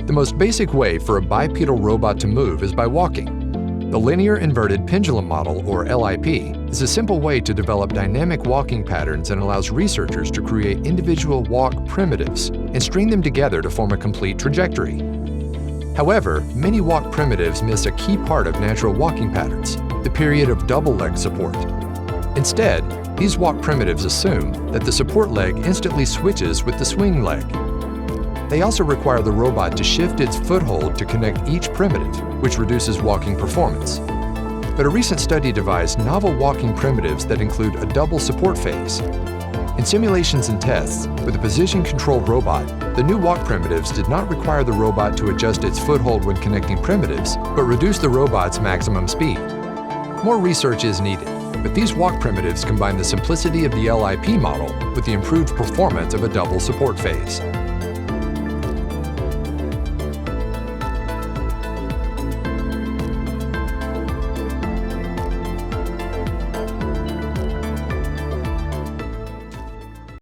The most basic way for a bipedal robot to move is by walking. The Linear Inverted Pendulum Model, or LIP, is a simple way to develop dynamic walking patterns and allows researchers to create individual walk primitives and string them together to form a complete trajectory. However, many walk primitives miss a key part of natural walking patterns, the period of double leg support. Instead, these walk primitives assume that the support leg instantly switches with the swing leg. They also require the robot to shift its foothold to connect each primitive, which reduces walking performance. But a recent study devised novel walking primitives that include a double support phase. In simulations and tests with a position-controlled robot, the new walk primitives did not require the robot to adjust its foothold when connecting primitives, but reduce the robot's maximum speed. More research is needed, but these walk primitives combine the simplicity of the LIP model with the improved performance of a double support phase.